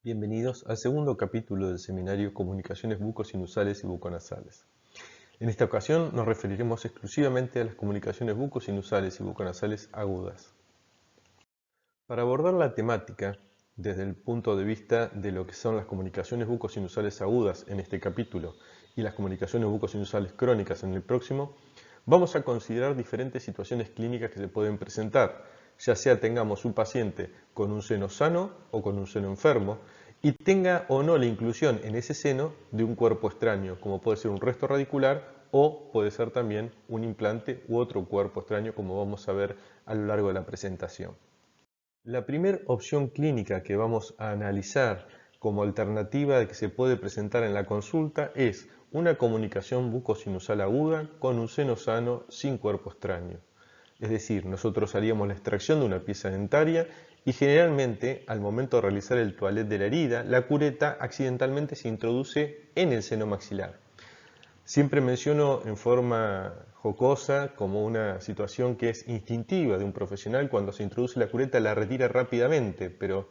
Bienvenidos al segundo capítulo del seminario Comunicaciones bucosinusales y buconasales. En esta ocasión nos referiremos exclusivamente a las comunicaciones bucosinusales y buconasales agudas. Para abordar la temática desde el punto de vista de lo que son las comunicaciones bucosinusales agudas en este capítulo y las comunicaciones bucosinusales crónicas en el próximo, vamos a considerar diferentes situaciones clínicas que se pueden presentar, ya sea tengamos un paciente con un seno sano o con un seno enfermo, y tenga o no la inclusión en ese seno de un cuerpo extraño, como puede ser un resto radicular o puede ser también un implante u otro cuerpo extraño, como vamos a ver a lo largo de la presentación. La primera opción clínica que vamos a analizar como alternativa que se puede presentar en la consulta es una comunicación bucosinusal aguda con un seno sano sin cuerpo extraño. Es decir, nosotros haríamos la extracción de una pieza dentaria y generalmente al momento de realizar el toilet de la herida, la cureta accidentalmente se introduce en el seno maxilar. Siempre menciono en forma jocosa como una situación que es instintiva de un profesional: cuando se introduce la cureta la retira rápidamente, pero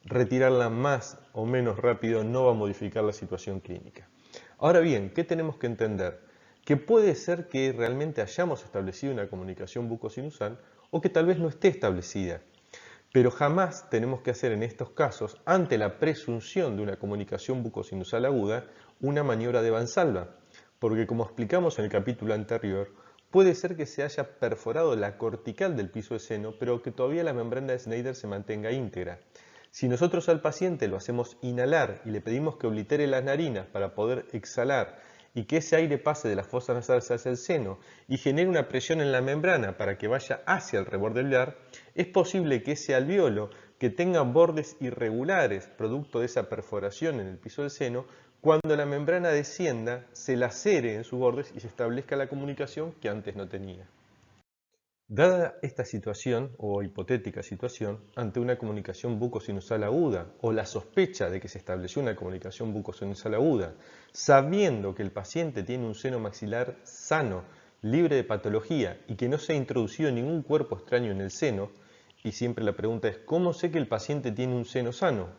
retirarla más o menos rápido no va a modificar la situación clínica. Ahora bien, ¿qué tenemos que entender? Que puede ser que realmente hayamos establecido una comunicación bucosinusal o que tal vez no esté establecida. Pero jamás tenemos que hacer en estos casos, ante la presunción de una comunicación bucosinusal aguda, una maniobra de Valsalva, porque como explicamos en el capítulo anterior, puede ser que se haya perforado la cortical del piso de seno, pero que todavía la membrana de Snyder se mantenga íntegra. Si nosotros al paciente lo hacemos inhalar y le pedimos que oblitere las narinas para poder exhalar y que ese aire pase de las fosas nasales hacia el seno y genere una presión en la membrana para que vaya hacia el reborde alveolar, es posible que ese alveolo, que tenga bordes irregulares producto de esa perforación en el piso del seno, cuando la membrana descienda, se lacere en sus bordes y se establezca la comunicación que antes no tenía. Dada esta situación, o hipotética situación, ante una comunicación bucosinusal aguda, o la sospecha de que se estableció una comunicación bucosinusal aguda, sabiendo que el paciente tiene un seno maxilar sano, libre de patología, y que no se ha introducido ningún cuerpo extraño en el seno, y siempre la pregunta es: ¿cómo sé que el paciente tiene un seno sano?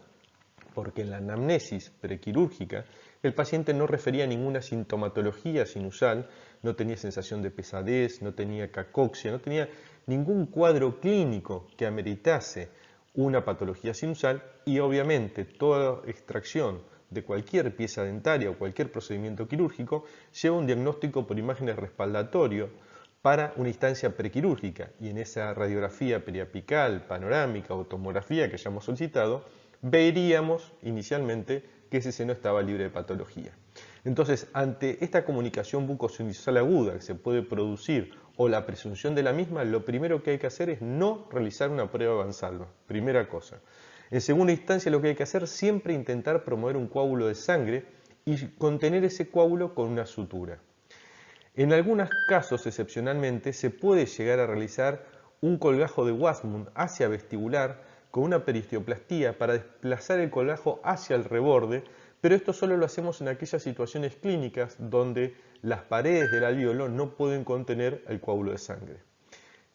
Porque en la anamnesis prequirúrgica el paciente no refería ninguna sintomatología sinusal, no tenía sensación de pesadez, no tenía cacoxia, no tenía ningún cuadro clínico que ameritase una patología sinusal, y obviamente toda extracción de cualquier pieza dentaria o cualquier procedimiento quirúrgico lleva un diagnóstico por imágenes respaldatorio para una instancia prequirúrgica, y en esa radiografía periapical, panorámica o tomografía que hayamos solicitado, veríamos inicialmente que ese seno estaba libre de patología. Entonces, ante esta comunicación bucosinusal aguda que se puede producir o la presunción de la misma, lo primero que hay que hacer es no realizar una prueba Valsalva, primera cosa. En segunda instancia, lo que hay que hacer es siempre intentar promover un coágulo de sangre y contener ese coágulo con una sutura. En algunos casos, excepcionalmente, se puede llegar a realizar un colgajo de Wasmund hacia vestibular con una periosteoplastía para desplazar el colgajo hacia el reborde, pero esto solo lo hacemos en aquellas situaciones clínicas donde las paredes del alvéolo no pueden contener el coágulo de sangre.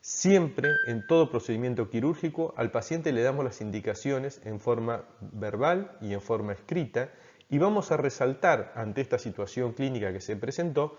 Siempre, en todo procedimiento quirúrgico, al paciente le damos las indicaciones en forma verbal y en forma escrita, y vamos a resaltar ante esta situación clínica que se presentó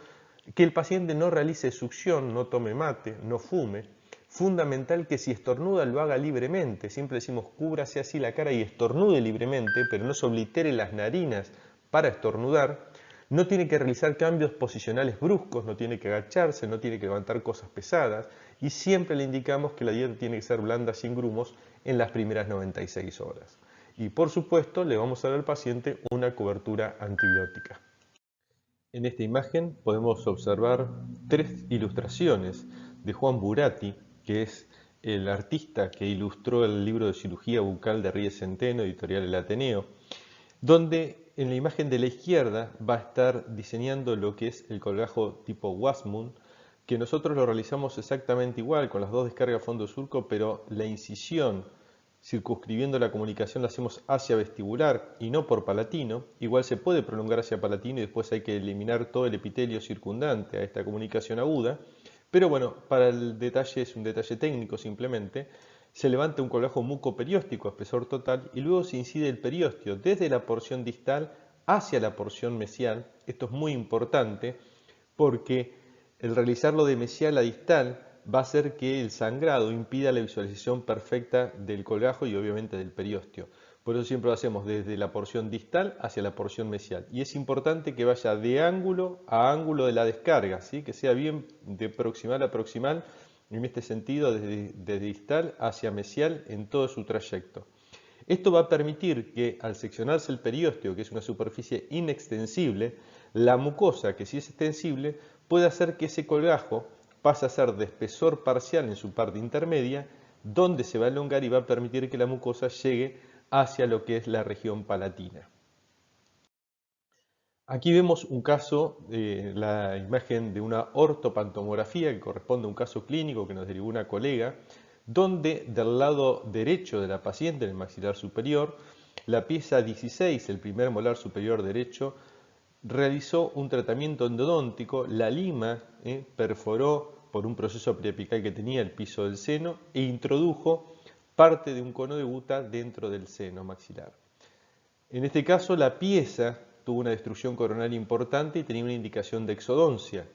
que el paciente no realice succión, no tome mate, no fume. Fundamental que si estornuda lo haga libremente. Siempre decimos: cúbrase así la cara y estornude libremente, pero no se oblitere las narinas para estornudar. No tiene que realizar cambios posicionales bruscos, no tiene que agacharse, no tiene que levantar cosas pesadas, y siempre le indicamos que la dieta tiene que ser blanda, sin grumos, en las primeras 96 horas. Y por supuesto le vamos a dar al paciente una cobertura antibiótica. En esta imagen podemos observar tres ilustraciones de Juan Buratti, que es el artista que ilustró el libro de cirugía bucal de Ries Centeno, editorial El Ateneo, donde en la imagen de la izquierda va a estar diseñando lo que es el colgajo tipo Wasmund, que nosotros lo realizamos exactamente igual, con las dos descargas fondo surco, pero la incisión circunscribiendo la comunicación la hacemos hacia vestibular y no por palatino. Igual se puede prolongar hacia palatino y después hay que eliminar todo el epitelio circundante a esta comunicación aguda, pero bueno, para el detalle es un detalle técnico simplemente. Se levanta un colgajo mucoperióstico a espesor total y luego se incide el periósteo desde la porción distal hacia la porción mesial. Esto es muy importante porque el realizarlo de mesial a distal va a hacer que el sangrado impida la visualización perfecta del colgajo y obviamente del periósteo. Por eso siempre lo hacemos desde la porción distal hacia la porción mesial. Y es importante que vaya de ángulo a ángulo de la descarga, ¿sí? Que sea bien de proximal a proximal, en este sentido desde distal hacia mesial en todo su trayecto. Esto va a permitir que al seccionarse el periósteo, que es una superficie inextensible, la mucosa, que sí es extensible, puede hacer que ese colgajo pase a ser de espesor parcial en su parte intermedia, donde se va a elongar y va a permitir que la mucosa llegue hacia lo que es la región palatina. Aquí vemos un caso, la imagen de una ortopantomografía que corresponde a un caso clínico que nos derivó una colega, donde del lado derecho de la paciente, en el maxilar superior, la pieza 16, el primer molar superior derecho, realizó un tratamiento endodóntico, la lima perforó por un proceso preapical que tenía el piso del seno e introdujo parte de un cono de Guta dentro del seno maxilar. En este caso la pieza tuvo una destrucción coronaria importante y tenía una indicación de exodoncia.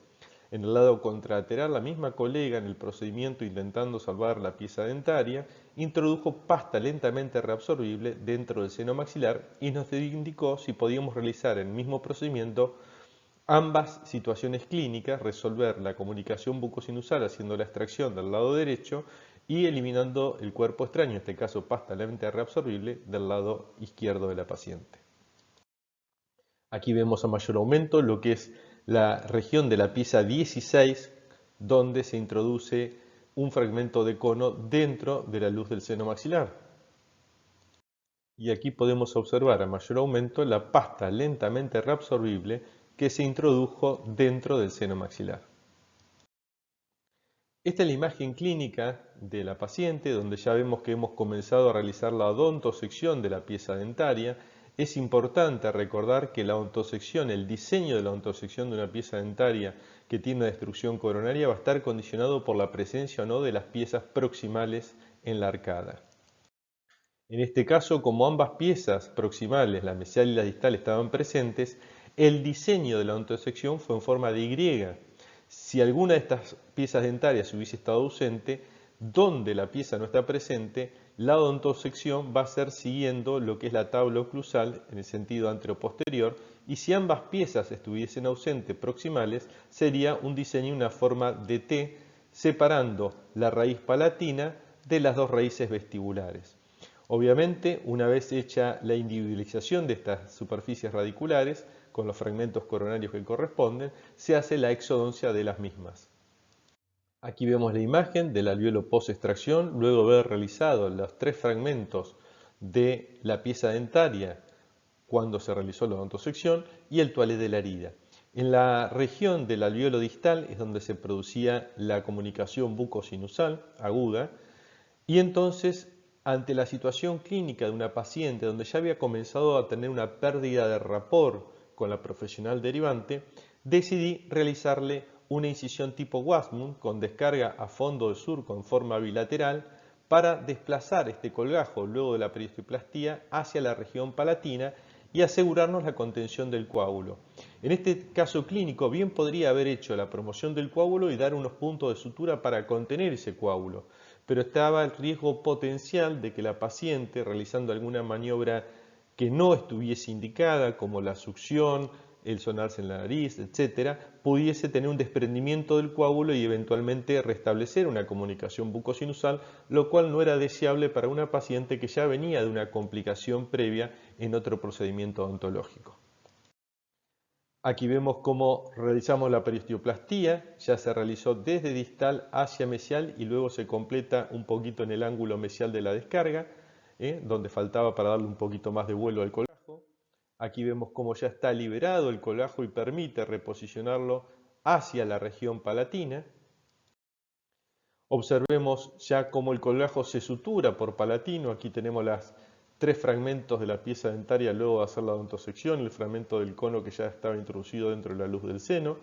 En el lado contralateral, la misma colega en el procedimiento intentando salvar la pieza dentaria, introdujo pasta lentamente reabsorbible dentro del seno maxilar y nos indicó si podíamos realizar en el mismo procedimiento ambas situaciones clínicas, resolver la comunicación bucosinusal haciendo la extracción del lado derecho y eliminando el cuerpo extraño, en este caso pasta lentamente reabsorbible, del lado izquierdo de la paciente. Aquí vemos a mayor aumento lo que es la región de la pieza 16, donde se introduce un fragmento de cono dentro de la luz del seno maxilar. Y aquí podemos observar a mayor aumento la pasta lentamente reabsorbible que se introdujo dentro del seno maxilar. Esta es la imagen clínica de la paciente, donde ya vemos que hemos comenzado a realizar la odontosección de la pieza dentaria. Es importante recordar que la odontosección, el diseño de la odontosección de una pieza dentaria que tiene una destrucción coronaria va a estar condicionado por la presencia o no de las piezas proximales en la arcada. En este caso, como ambas piezas proximales, la mesial y la distal, estaban presentes, el diseño de la odontosección fue en forma de Y. Si alguna de estas piezas dentarias hubiese estado ausente, donde la pieza no está presente, la odontosección va a ser siguiendo lo que es la tabla oclusal en el sentido anteroposterior, y si ambas piezas estuviesen ausentes proximales, sería un diseño en una forma de T, separando la raíz palatina de las dos raíces vestibulares. Obviamente, una vez hecha la individualización de estas superficies radiculares, con los fragmentos coronarios que corresponden, se hace la exodoncia de las mismas. Aquí vemos la imagen del alvéolo post-extracción, luego de haber realizado los 3 fragmentos de la pieza dentaria cuando se realizó la odontosección y el toalé de la herida. En la región del alvéolo distal es donde se producía la comunicación bucosinusal aguda y entonces ante la situación clínica de una paciente donde ya había comenzado a tener una pérdida de rapport con la profesional derivante, decidí realizarle una incisión tipo Wasmund con descarga a fondo de surco en forma bilateral para desplazar este colgajo luego de la periosteoplastía hacia la región palatina y asegurarnos la contención del coágulo. En este caso clínico bien podría haber hecho la promoción del coágulo y dar unos puntos de sutura para contener ese coágulo, pero estaba el riesgo potencial de que la paciente, realizando alguna maniobra que no estuviese indicada, como la succión, el sonarse en la nariz, etc., pudiese tener un desprendimiento del coágulo y eventualmente restablecer una comunicación bucosinusal, lo cual no era deseable para una paciente que ya venía de una complicación previa en otro procedimiento odontológico. Aquí vemos cómo realizamos la periosteoplastía, ya se realizó desde distal hacia mesial y luego se completa un poquito en el ángulo mesial de la descarga, donde faltaba para darle un poquito más de vuelo al colgajo. Aquí vemos cómo ya está liberado el colgajo y permite reposicionarlo hacia la región palatina. Observemos ya cómo el colgajo se sutura por palatino. Aquí tenemos las 3 fragmentos de la pieza dentaria luego de hacer la odontosección, el fragmento del cono que ya estaba introducido dentro de la luz del seno.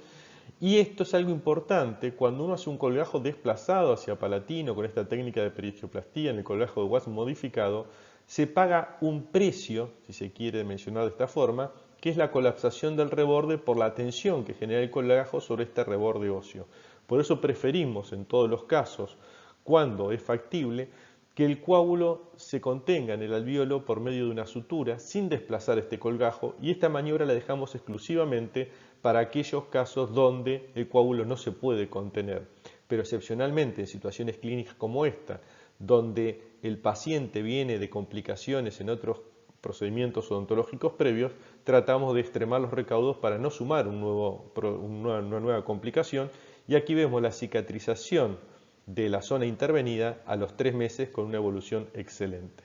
Y esto es algo importante cuando uno hace un colgajo desplazado hacia palatino con esta técnica de periosteoplastía en el colgajo de Watson modificado, se paga un precio, si se quiere mencionar de esta forma, que es la colapsación del reborde por la tensión que genera el colgajo sobre este reborde óseo. Por eso preferimos en todos los casos, cuando es factible, que el coágulo se contenga en el alvéolo por medio de una sutura sin desplazar este colgajo, y esta maniobra la dejamos exclusivamente para aquellos casos donde el coágulo no se puede contener. Pero excepcionalmente en situaciones clínicas como esta, donde el paciente viene de complicaciones en otros procedimientos odontológicos previos, tratamos de extremar los recaudos para no sumar una nueva complicación, y aquí vemos la cicatrización de la zona intervenida a los 3 meses con una evolución excelente.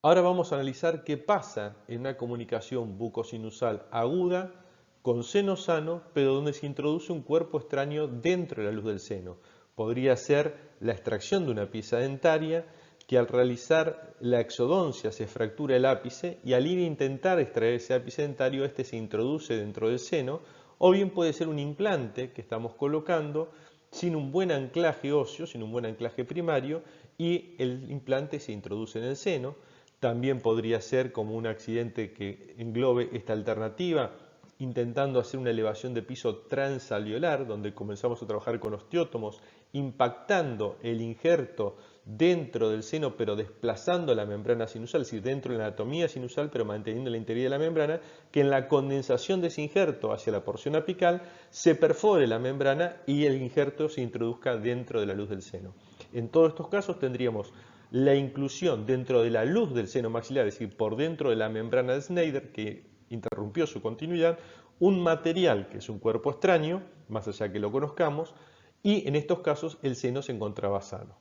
Ahora vamos a analizar qué pasa en una comunicación bucosinusal aguda con seno sano, pero donde se introduce un cuerpo extraño dentro de la luz del seno. Podría ser la extracción de una pieza dentaria que al realizar la exodoncia se fractura el ápice y al ir a intentar extraer ese ápice dentario, este se introduce dentro del seno, o bien puede ser un implante que estamos colocando sin un buen anclaje óseo, sin un buen anclaje primario, y el implante se introduce en el seno. También podría ser como un accidente que englobe esta alternativa, intentando hacer una elevación de piso transalveolar, donde comenzamos a trabajar con osteótomos, impactando el injerto dentro del seno, pero desplazando la membrana sinusal, es decir, dentro de la anatomía sinusal, pero manteniendo la integridad de la membrana, que en la condensación de ese injerto hacia la porción apical se perfore la membrana y el injerto se introduzca dentro de la luz del seno. En todos estos casos tendríamos la inclusión dentro de la luz del seno maxilar, es decir, por dentro de la membrana de Schneider, que interrumpió su continuidad, un material que es un cuerpo extraño, más allá que lo conozcamos, y en estos casos el seno se encontraba sano.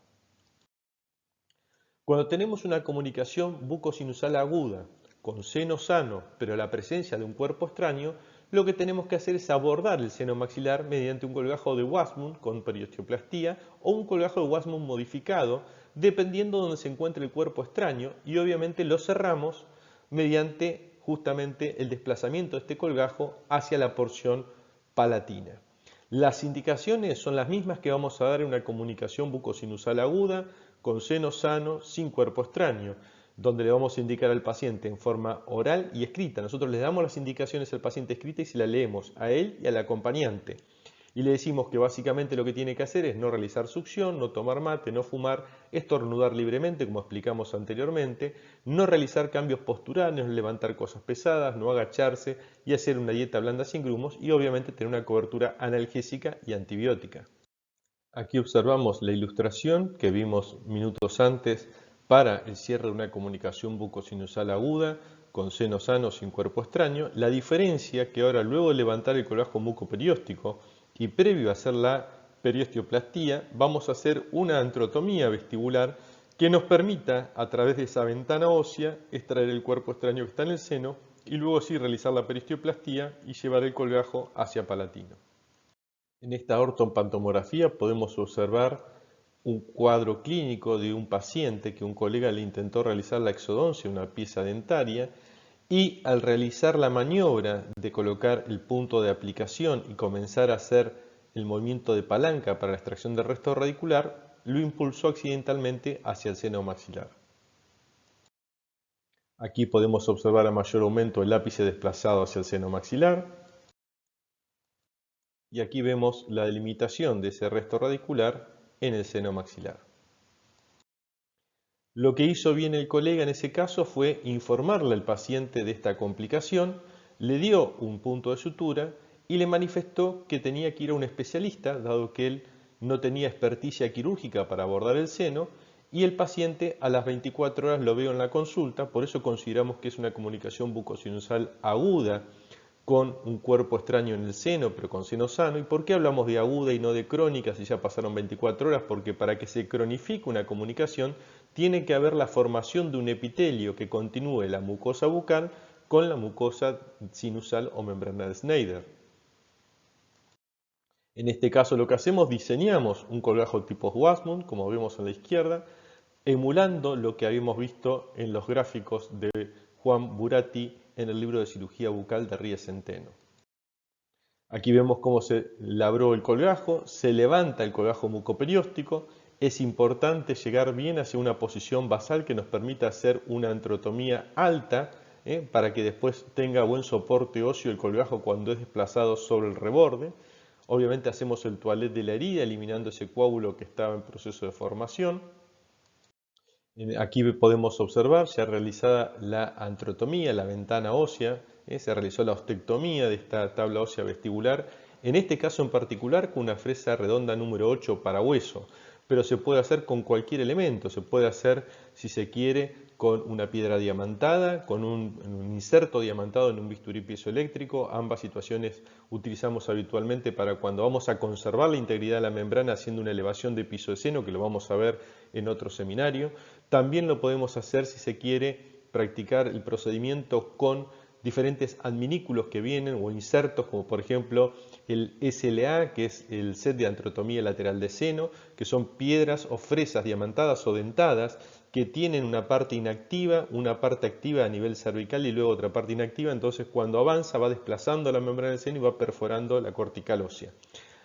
Cuando tenemos una comunicación bucosinusal aguda con seno sano, pero la presencia de un cuerpo extraño, lo que tenemos que hacer es abordar el seno maxilar mediante un colgajo de Wasmund con periosteoplastía o un colgajo de Wasmund modificado, dependiendo de donde se encuentre el cuerpo extraño, y obviamente lo cerramos mediante justamente el desplazamiento de este colgajo hacia la porción palatina. Las indicaciones son las mismas que vamos a dar en una comunicación bucosinusal aguda con seno sano sin cuerpo extraño, donde le vamos a indicar al paciente en forma oral y escrita. Nosotros le damos las indicaciones al paciente escrita y se las leemos a él y al acompañante. Y le decimos que básicamente lo que tiene que hacer es no realizar succión, no tomar mate, no fumar, estornudar libremente, como explicamos anteriormente, no realizar cambios posturales, no levantar cosas pesadas, no agacharse y hacer una dieta blanda sin grumos, y obviamente tener una cobertura analgésica y antibiótica. Aquí observamos la ilustración que vimos minutos antes para el cierre de una comunicación bucosinusal aguda con seno sano sin cuerpo extraño. La diferencia que ahora, luego de levantar el colgajo mucoperióstico y previo a hacer la periosteoplastía, vamos a hacer una antrotomía vestibular que nos permita, a través de esa ventana ósea, extraer el cuerpo extraño que está en el seno y luego sí realizar la periosteoplastía y llevar el colgajo hacia palatino. En esta ortopantomografía podemos observar un cuadro clínico de un paciente que un colega le intentó realizar la exodoncia, una pieza dentaria, y al realizar la maniobra de colocar el punto de aplicación y comenzar a hacer el movimiento de palanca para la extracción del resto radicular, lo impulsó accidentalmente hacia el seno maxilar. Aquí podemos observar a mayor aumento el ápice desplazado hacia el seno maxilar, y aquí vemos la delimitación de ese resto radicular en el seno maxilar. Lo que hizo bien el colega en ese caso fue informarle al paciente de esta complicación, le dio un punto de sutura y le manifestó que tenía que ir a un especialista, dado que él no tenía experticia quirúrgica para abordar el seno, y el paciente a las 24 horas lo veo en la consulta. Por eso consideramos que es una comunicación bucosinusal aguda con un cuerpo extraño en el seno, pero con seno sano. ¿Y por qué hablamos de aguda y no de crónica si ya pasaron 24 horas? Porque para que se cronifique una comunicación tiene que haber la formación de un epitelio que continúe la mucosa bucal con la mucosa sinusal o membrana de Schneider. En este caso lo que hacemos, diseñamos un colgajo tipo Wasmund, como vemos a la izquierda, emulando lo que habíamos visto en los gráficos de Juan Buratti en el libro de cirugía bucal de Ries Centeno. Aquí vemos cómo se labró el colgajo, se levanta el colgajo mucoperióstico. Es importante llegar bien hacia una posición basal que nos permita hacer una antrotomía alta, para que después tenga buen soporte óseo el colgajo cuando es desplazado sobre el reborde. Obviamente hacemos el toilet de la herida, eliminando ese coágulo que estaba en proceso de formación. Aquí podemos observar ya realizada la antrotomía, la ventana ósea, se realizó la ostectomía de esta tabla ósea vestibular, en este caso en particular con una fresa redonda número 8 para hueso, pero se puede hacer con cualquier elemento, se puede hacer, si se quiere, con una piedra diamantada, con un inserto diamantado en un bisturí piezoeléctrico. Ambas situaciones utilizamos habitualmente para cuando vamos a conservar la integridad de la membrana haciendo una elevación de piso de seno, que lo vamos a ver en otro seminario. También lo podemos hacer si se quiere practicar el procedimiento con diferentes adminículos que vienen o insertos, como por ejemplo el SLA, que es el set de antrotomía lateral de seno, que son piedras o fresas diamantadas o dentadas que tienen una parte inactiva, una parte activa a nivel cervical y luego otra parte inactiva. Entonces cuando avanza va desplazando la membrana del seno y va perforando la cortical ósea.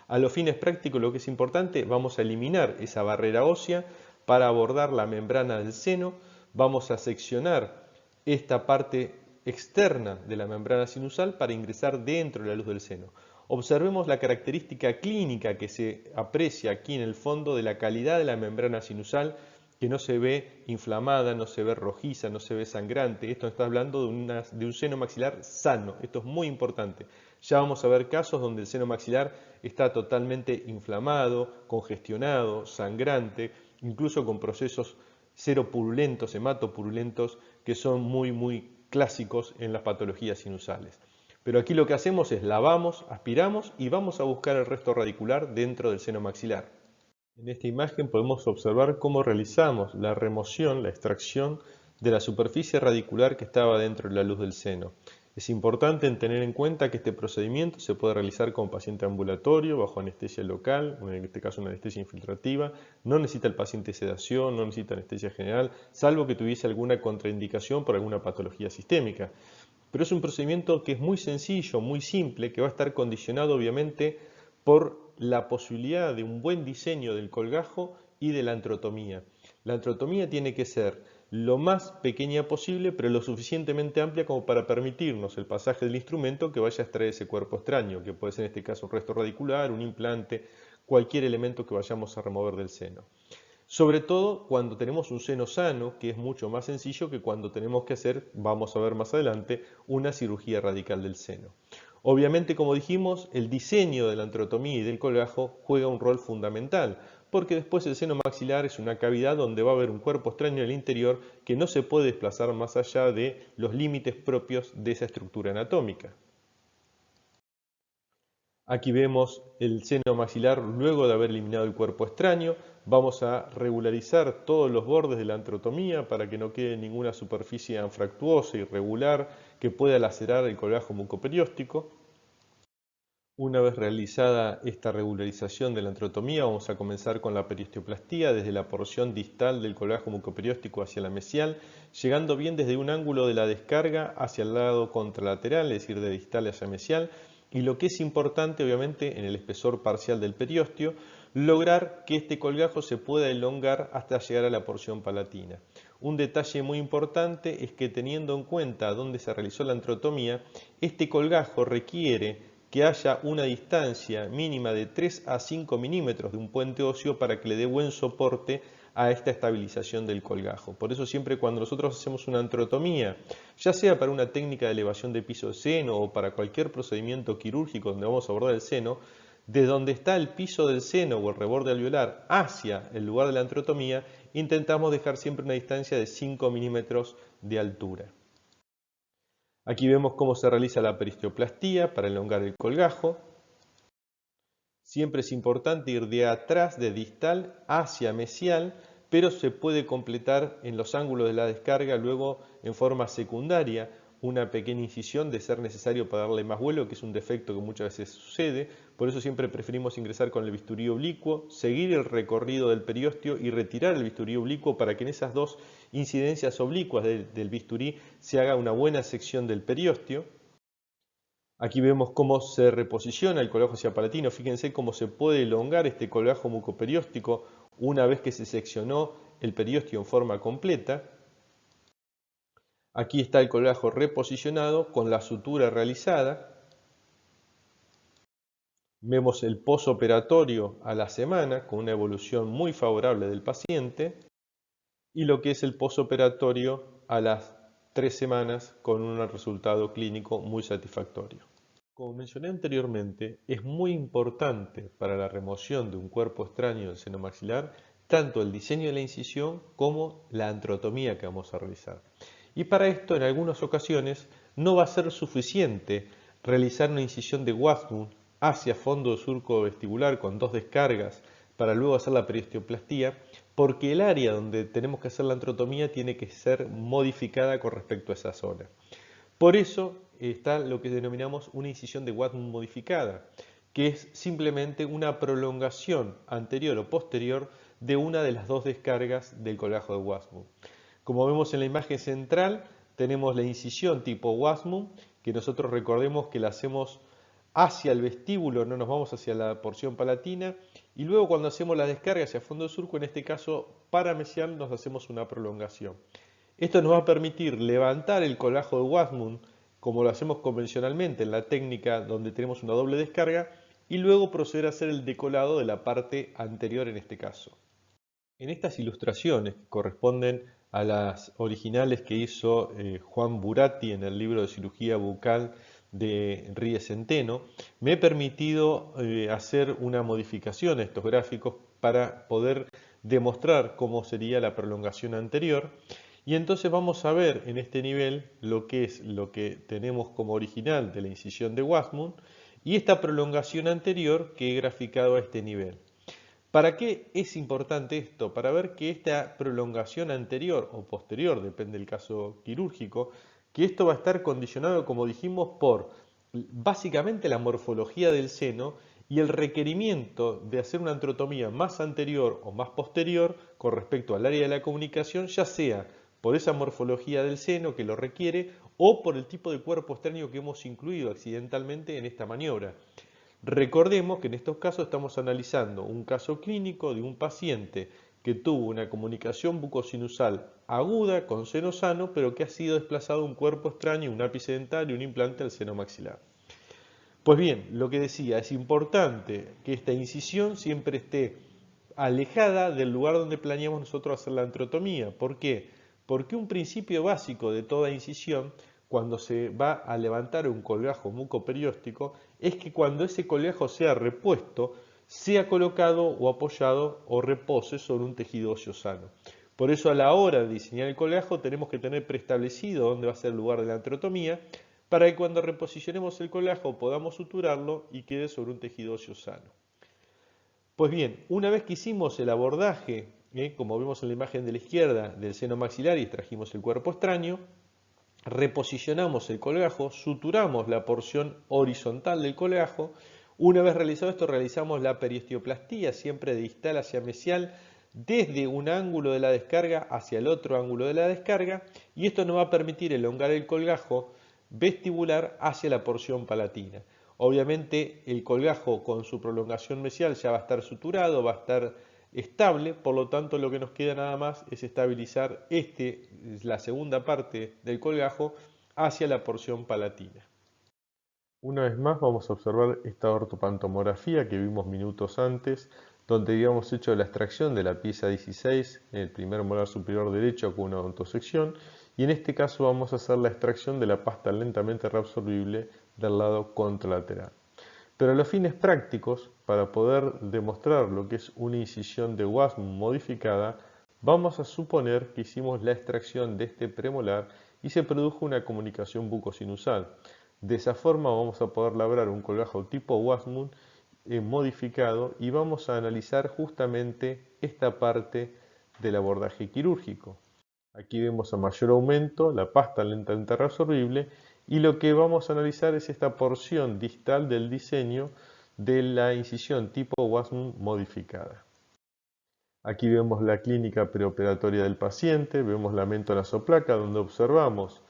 A los fines prácticos, lo que es importante, vamos a eliminar esa barrera ósea para abordar la membrana del seno. Vamos a seccionar esta parte externa de la membrana sinusal para ingresar dentro de la luz del seno. Observemos la característica clínica que se aprecia aquí en el fondo de la calidad de la membrana sinusal, que no se ve inflamada, no se ve rojiza, no se ve sangrante. Esto está hablando de un seno maxilar sano. Esto es muy importante. Ya vamos a ver casos donde el seno maxilar está totalmente inflamado, congestionado, sangrante, incluso con procesos seropurulentos, hematopurulentos, que son muy clásicos en las patologías sinusales. Pero aquí lo que hacemos es lavamos, aspiramos y vamos a buscar el resto radicular dentro del seno maxilar. En esta imagen podemos observar cómo realizamos la remoción, la extracción de la superficie radicular que estaba dentro de la luz del seno. Es importante tener en cuenta que este procedimiento se puede realizar con paciente ambulatorio, bajo anestesia local, en este caso una anestesia infiltrativa. No necesita el paciente sedación, no necesita anestesia general, salvo que tuviese alguna contraindicación por alguna patología sistémica. Pero es un procedimiento que es muy sencillo, muy simple, que va a estar condicionado obviamente por la posibilidad de un buen diseño del colgajo y de la antrotomía. La antrotomía tiene que ser lo más pequeña posible, pero lo suficientemente amplia como para permitirnos el pasaje del instrumento que vaya a extraer ese cuerpo extraño, que puede ser en este caso un resto radicular, un implante, cualquier elemento que vayamos a remover del seno. Sobre todo cuando tenemos un seno sano, que es mucho más sencillo que cuando tenemos que hacer, vamos a ver más adelante, una cirugía radical del seno. Obviamente, como dijimos, el diseño de la antrotomía y del colgajo juega un rol fundamental, porque después el seno maxilar es una cavidad donde va a haber un cuerpo extraño en el interior que no se puede desplazar más allá de los límites propios de esa estructura anatómica. Aquí vemos el seno maxilar luego de haber eliminado el cuerpo extraño. Vamos a regularizar todos los bordes de la antrotomía para que no quede ninguna superficie anfractuosa, irregular, que pueda lacerar el colgajo mucoperióstico. Una vez realizada esta regularización de la antrotomía, vamos a comenzar con la periosteoplastía desde la porción distal del colgajo mucoperióstico hacia la mesial, llegando bien desde un ángulo de la descarga hacia el lado contralateral, es decir, de distal hacia mesial, y lo que es importante, obviamente, en el espesor parcial del periósteo, lograr que este colgajo se pueda elongar hasta llegar a la porción palatina. Un detalle muy importante es que, teniendo en cuenta dónde se realizó la antrotomía, este colgajo requiere que haya una distancia mínima de 3 a 5 milímetros de un puente óseo para que le dé buen soporte a esta estabilización del colgajo. Por eso siempre cuando nosotros hacemos una antrotomía, ya sea para una técnica de elevación de piso de seno o para cualquier procedimiento quirúrgico donde vamos a abordar el seno, de donde está el piso del seno o el reborde alveolar hacia el lugar de la antrotomía, intentamos dejar siempre una distancia de 5 milímetros de altura. Aquí vemos cómo se realiza la peristeoplastía para elongar el colgajo. Siempre es importante ir de atrás, de distal hacia mesial, pero se puede completar en los ángulos de la descarga luego en forma secundaria una pequeña incisión de ser necesario para darle más vuelo, que es un defecto que muchas veces sucede. Por eso siempre preferimos ingresar con el bisturí oblicuo, seguir el recorrido del periósteo y retirar el bisturí oblicuo para que en esas dos incidencias oblicuas del bisturí se haga una buena sección del periósteo. Aquí vemos cómo se reposiciona el colgajo hacia palatino. Fíjense cómo se puede elongar este colgajo mucoperióstico una vez que se seccionó el periósteo en forma completa. Aquí está el colgajo reposicionado con la sutura realizada. Vemos el posoperatorio a la semana con una evolución muy favorable del paciente y lo que es el posoperatorio a las 3 semanas con un resultado clínico muy satisfactorio. Como mencioné anteriormente, es muy importante para la remoción de un cuerpo extraño del seno maxilar tanto el diseño de la incisión como la antrotomía que vamos a realizar. Y para esto, en algunas ocasiones, no va a ser suficiente realizar una incisión de Wasmund hacia fondo de surco vestibular con 2 descargas para luego hacer la periosteoplastía, porque el área donde tenemos que hacer la antrotomía tiene que ser modificada con respecto a esa zona. Por eso está lo que denominamos una incisión de Wasmund modificada, que es simplemente una prolongación anterior o posterior de una de las 2 descargas del colgajo de Wasmund. Como vemos en la imagen central, tenemos la incisión tipo Wasmund, que nosotros recordemos que la hacemos hacia el vestíbulo, no nos vamos hacia la porción palatina, y luego cuando hacemos la descarga hacia fondo de surco, en este caso paramesial, nos hacemos una prolongación. Esto nos va a permitir levantar el colgajo de Wasmund, como lo hacemos convencionalmente en la técnica donde tenemos una doble descarga, y luego proceder a hacer el decolado de la parte anterior en este caso. En estas ilustraciones, que corresponden a las originales que hizo Juan Buratti en el libro de cirugía bucal de Ries Centeno, me he permitido hacer una modificación a estos gráficos para poder demostrar cómo sería la prolongación anterior. Y entonces vamos a ver en este nivel lo que es lo que tenemos como original de la incisión de Wasmund y esta prolongación anterior que he graficado a este nivel. ¿Para qué es importante esto? Para ver que esta prolongación anterior o posterior, depende del caso quirúrgico, que esto va a estar condicionado, como dijimos, por básicamente la morfología del seno y el requerimiento de hacer una antrotomía más anterior o más posterior con respecto al área de la comunicación, ya sea por esa morfología del seno que lo requiere o por el tipo de cuerpo extraño que hemos incluido accidentalmente en esta maniobra. Recordemos que en estos casos estamos analizando un caso clínico de un paciente que tuvo una comunicación bucosinusal aguda con seno sano, pero que ha sido desplazado un cuerpo extraño, un ápice dental y un implante al seno maxilar. Pues bien, lo que decía, es importante que esta incisión siempre esté alejada del lugar donde planeamos nosotros hacer la antrotomía. ¿Por qué? Porque un principio básico de toda incisión, cuando se va a levantar un colgajo mucoperióstico, es que cuando ese colgajo sea repuesto, sea colocado o apoyado o repose sobre un tejido óseo sano. Por eso a la hora de diseñar el colgajo tenemos que tener preestablecido dónde va a ser el lugar de la antrotomía para que cuando reposicionemos el colgajo podamos suturarlo y quede sobre un tejido óseo sano. Pues bien, una vez que hicimos el abordaje, como vemos en la imagen de la izquierda, del seno maxilar y extrajimos el cuerpo extraño, reposicionamos el colgajo, suturamos la porción horizontal del colgajo. Una vez realizado esto, realizamos la periosteoplastía, siempre de distal hacia mesial, desde un ángulo de la descarga hacia el otro ángulo de la descarga, y esto nos va a permitir elongar el colgajo vestibular hacia la porción palatina. Obviamente el colgajo con su prolongación mesial ya va a estar suturado, va a estar estable, por lo tanto lo que nos queda nada más es estabilizar la segunda parte del colgajo hacia la porción palatina. Una vez más vamos a observar esta ortopantomografía que vimos minutos antes, donde habíamos hecho la extracción de la pieza 16, el primer molar superior derecho con una odontosección, y en este caso vamos a hacer la extracción de la pasta lentamente reabsorbible del lado contralateral. Pero a los fines prácticos, para poder demostrar lo que es una incisión de Wasmund modificada, vamos a suponer que hicimos la extracción de este premolar y se produjo una comunicación bucosinusal. De esa forma vamos a poder labrar un colgajo tipo Wasmund modificado y vamos a analizar justamente esta parte del abordaje quirúrgico. Aquí vemos a mayor aumento la pasta lentamente reabsorbible y lo que vamos a analizar es esta porción distal del diseño de la incisión tipo Wasmund modificada. Aquí vemos la clínica preoperatoria del paciente, vemos la mentonasoplaca donde observamos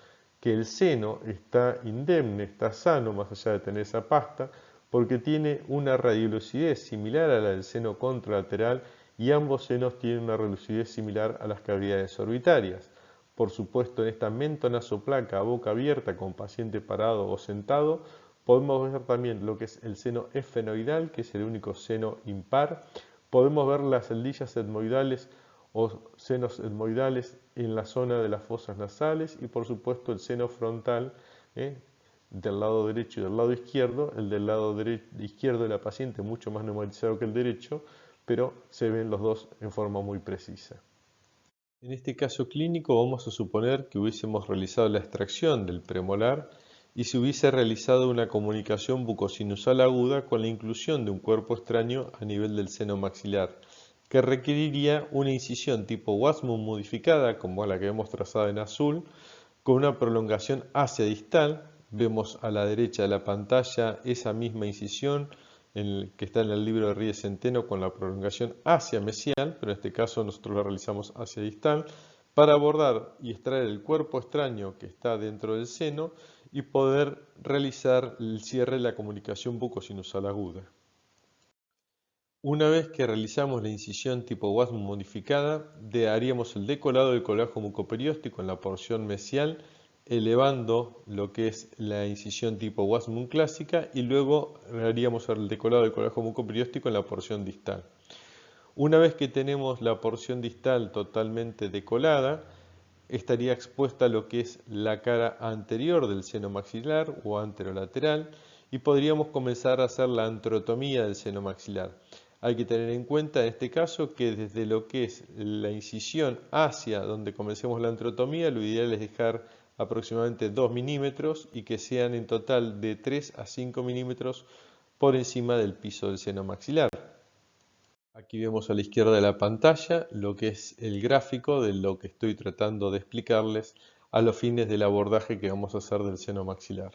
que el seno está indemne, está sano, más allá de tener esa pasta, porque tiene una radiolucidez similar a la del seno contralateral y ambos senos tienen una radiolucidez similar a las cavidades orbitarias. Por supuesto, en esta mentonasoplaca a boca abierta con paciente parado o sentado, podemos ver también lo que es el seno esfenoidal, que es el único seno impar. Podemos ver las celdillas etmoidales o senos etmoidales en la zona de las fosas nasales y por supuesto el seno frontal del lado derecho y del lado izquierdo. El del lado izquierdo de la paciente mucho más normalizado que el derecho, pero se ven los dos en forma muy precisa. En este caso clínico vamos a suponer que hubiésemos realizado la extracción del premolar y se hubiese realizado una comunicación bucosinusal aguda con la inclusión de un cuerpo extraño a nivel del seno maxilar, que requeriría una incisión tipo Wasmund modificada, como la que vemos trazada en azul, con una prolongación hacia distal. Vemos a la derecha de la pantalla esa misma incisión que está en el libro de Ries Centeno con la prolongación hacia mesial, pero en este caso nosotros la realizamos hacia distal, para abordar y extraer el cuerpo extraño que está dentro del seno y poder realizar el cierre de la comunicación bucosinusal aguda. Una vez que realizamos la incisión tipo Wasmund modificada, haríamos el decolado del colágeno mucoperióstico en la porción mesial, elevando lo que es la incisión tipo Wasmund clásica y luego haríamos el decolado del colágeno mucoperióstico en la porción distal. Una vez que tenemos la porción distal totalmente decolada, estaría expuesta lo que es la cara anterior del seno maxilar o anterolateral y podríamos comenzar a hacer la antrotomía del seno maxilar. Hay que tener en cuenta en este caso que desde lo que es la incisión hacia donde comencemos la antrotomía, lo ideal es dejar aproximadamente 2 milímetros y que sean en total de 3 a 5 milímetros por encima del piso del seno maxilar. Aquí vemos a la izquierda de la pantalla lo que es el gráfico de lo que estoy tratando de explicarles a los fines del abordaje que vamos a hacer del seno maxilar.